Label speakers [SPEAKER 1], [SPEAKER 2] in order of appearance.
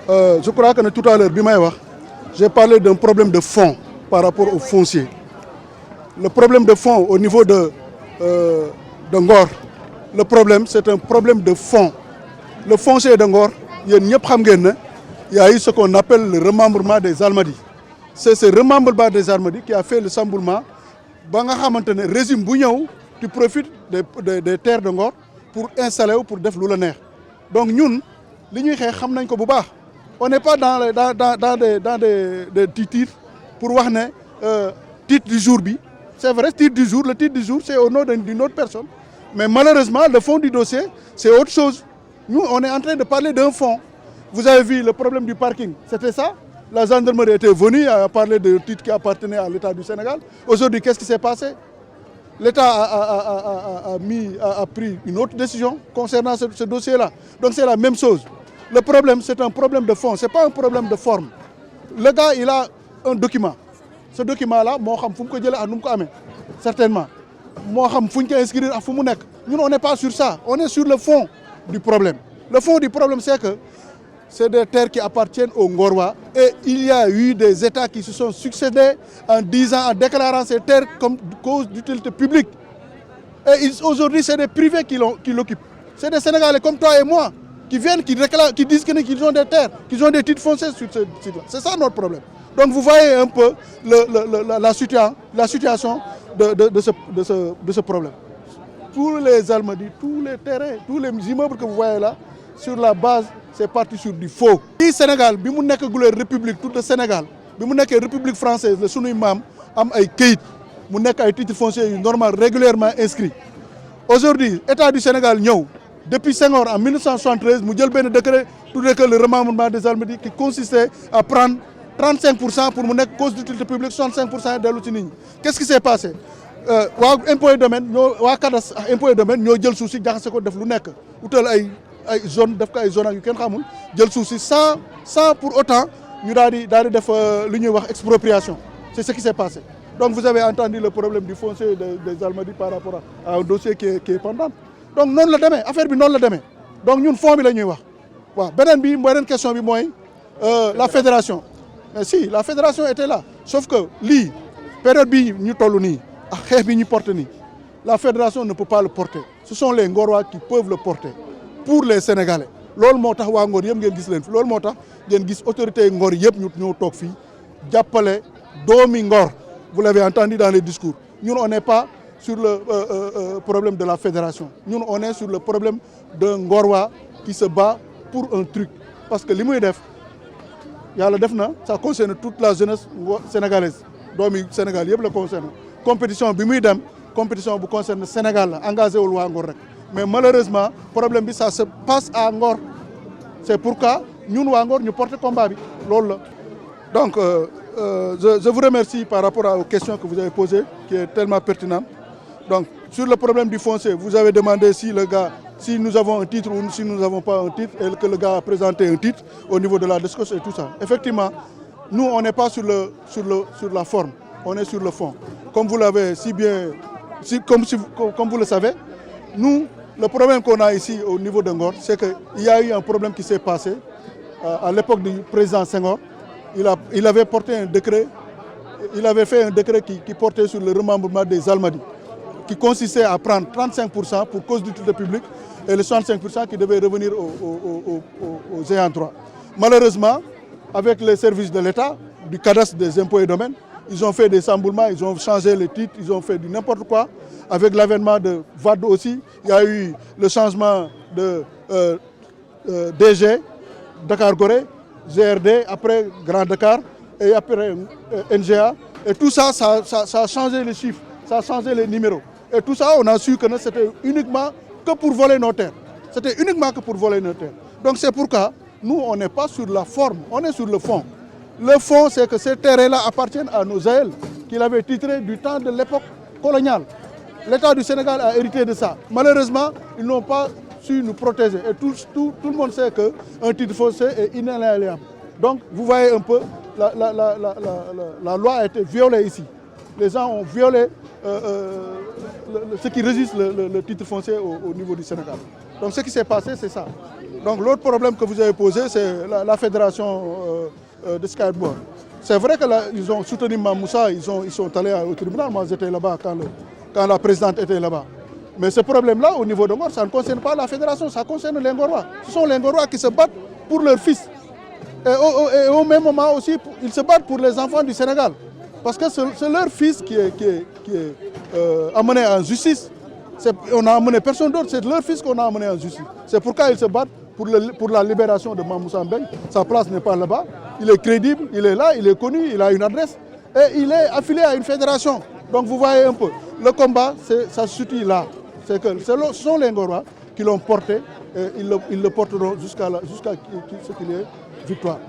[SPEAKER 1] Je crois que tout à l'heure, j'ai parlé d'un problème de fond par rapport au foncier. Le problème de fond au niveau de Ngor, le problème c'est un problème de fond. Le foncier de Ngor, il y a eu ce qu'on appelle le remembrement des Almadies. C'est ce remembrement des Almadies qui a fait le chamboulement. Le régime Bougnaou, tu profites des terres de Ngor pour installer ou pour faire le. Donc nous, on n'est pas dans des titres pour voir titre du jour. C'est vrai, le titre du jour, c'est au nom d'une autre personne. Mais malheureusement, le fond du dossier, c'est autre chose. Nous, on est en train de parler d'un fond. Vous avez vu le problème du parking, c'était ça. La gendarmerie était venue à parler de titre qui appartenait à l'État du Sénégal. Aujourd'hui, qu'est-ce qui s'est passé? L'État a pris une autre décision concernant ce dossier-là. Donc c'est la même chose. Le problème, c'est un problème de fond, ce n'est pas un problème de forme. Le gars, il a un document. Ce document-là, certainement. Nous, on n'est pas sur ça. On est sur le fond du problème. Le fond du problème, c'est que c'est des terres qui appartiennent aux Ngorwa. Et il y a eu des États qui se sont succédés en disant, en déclarant ces terres comme cause d'utilité publique. Et aujourd'hui, c'est des privés qui l'occupent. C'est des Sénégalais comme toi et moi qui viennent, qui disent qu'ils ont des terres, qu'ils ont des titres fonciers sur ce site-là. C'est ça notre problème. Donc vous voyez un peu la situation de ce problème. Tous les Almadies, tous les terrains, tous les immeubles que vous voyez là, sur la base, c'est parti sur du faux. Le Sénégal, si vous êtes la République, tout le Sénégal, si vous êtes la République française, le Sounou Imam, am ay keuyit mu nek ay titres fonciers normal régulièrement inscrits. Aujourd'hui, l'État du Sénégal depuis Senghor en 1973, mu jël ben décret tout le remembrement des Almadies qui consistait à prendre 35% pour mu nek cause d'utilité publique, 65% dellu ci nit ñi. Qu'est-ce qui s'est passé? Waa impôt et domaine waa cadastre impôt et domaine ñoo jël suuf si jaxase ko def lu nek utal ay zone def ko ay zone yu kenn xamul jël suuf si sans pour autant ñu daal di def lu ñuy wax expropriation. C'est ce qui s'est passé. Donc vous avez entendu le problème du foncier des Almadies par rapport à un dossier qui est pendant. Donc non la démé affaire bi non la démé. Donc ñun fond bi la ñuy wax. Waaw benen question bi moy la fédération. Mais si la fédération était là, sauf que li période bi ñu tollu ni ak xex bi ñu porte ni, la fédération ne peut pas le porter. Ce sont les Ngorois qui peuvent le porter pour les Sénégalais. Lool motax wa Ngor yëm ngeen gis leen fi. Lool motax ngeen gis autorité Ngor yëpp ñu ñoo tok fi jappalé doomi Ngor. Vous l'avez entendu dans les discours. Nous, on n'est pas sur le problème de la fédération. Nous, on est sur le problème d'un Ngorwa qui se bat pour un truc. Parce que l'IMUEDEF, ça concerne toute la jeunesse sénégalaise. Donc, le Sénégal, il le concerne. Compétition, compétition qui concerne le Sénégal, engagé au loi Ngor. Mais malheureusement, le problème, ça se passe à Ngor. C'est pourquoi nous, Ngor, nous portons le combat. Donc, je vous remercie par rapport aux questions que vous avez posées, qui est tellement pertinente. Donc, sur le problème du foncier, vous avez demandé si nous avons un titre ou si nous n'avons pas un titre, et que le gars a présenté un titre au niveau de la discussion et tout ça. Effectivement, nous, on n'est pas sur la forme, on est sur le fond. Comme vous l'avez si bien, comme vous le savez, nous, le problème qu'on a ici au niveau de Ngor, c'est qu'il y a eu un problème qui s'est passé à l'époque du président Senghor. Il avait porté un décret, il avait fait un décret qui portait sur le remembrement des Almadies, qui consistait à prendre 35% pour cause d'utilité publique et les 65% qui devaient revenir aux ayants droit. Malheureusement, avec les services de l'État, du cadastre des impôts et domaines, ils ont fait des chamboulements, ils ont changé les titres, ils ont fait du n'importe quoi. Avec l'avènement de VAD aussi, il y a eu le changement de DG, Dakar-Gorée, GRD, après Grand Dakar et après NGA. Et tout ça, ça a changé les chiffres, ça a changé les numéros. Et tout ça, on a su que c'était uniquement que pour voler nos terres. C'était uniquement que pour voler nos terres. Donc c'est pourquoi nous, on n'est pas sur la forme, on est sur le fond. Le fond, c'est que ces terrains-là appartiennent à nos aïeux, qu'ils avaient titrés du temps de l'époque coloniale. L'État du Sénégal a hérité de ça. Malheureusement, ils n'ont pas su nous protéger. Et tout le monde sait qu'un titre foncier est inaliénable. Donc, vous voyez un peu, la loi a été violée ici. Les gens ont violé ce qui résiste le titre foncier au niveau du Sénégal. Donc, ce qui s'est passé, c'est ça. Donc l'autre problème que vous avez posé, c'est la fédération de skateboard. C'est vrai qu'ils ont soutenu Mamoussa, ils sont allés au tribunal. Moi, j'étais là-bas quand la présidente était là-bas. Mais ce problème-là, au niveau de Ngor, ça ne concerne pas la fédération, ça concerne les Ngorois. Ce sont les Ngorois qui se battent pour leurs fils. Et au même moment aussi, ils se battent pour les enfants du Sénégal. Parce que c'est leur fils qui est amené en justice. On n'a amené personne d'autre, c'est leur fils qu'on a amené en justice. C'est pourquoi ils se battent pour la libération de Mamoussa Mbengue. Sa place n'est pas là-bas. Il est crédible, il est là, il est connu, il a une adresse. Et il est affilié à une fédération. Donc vous voyez un peu, le combat, ça se situe là. Ce sont les Ngorois qui l'ont porté et ils le porteront jusqu'à ce qu'il y ait victoire.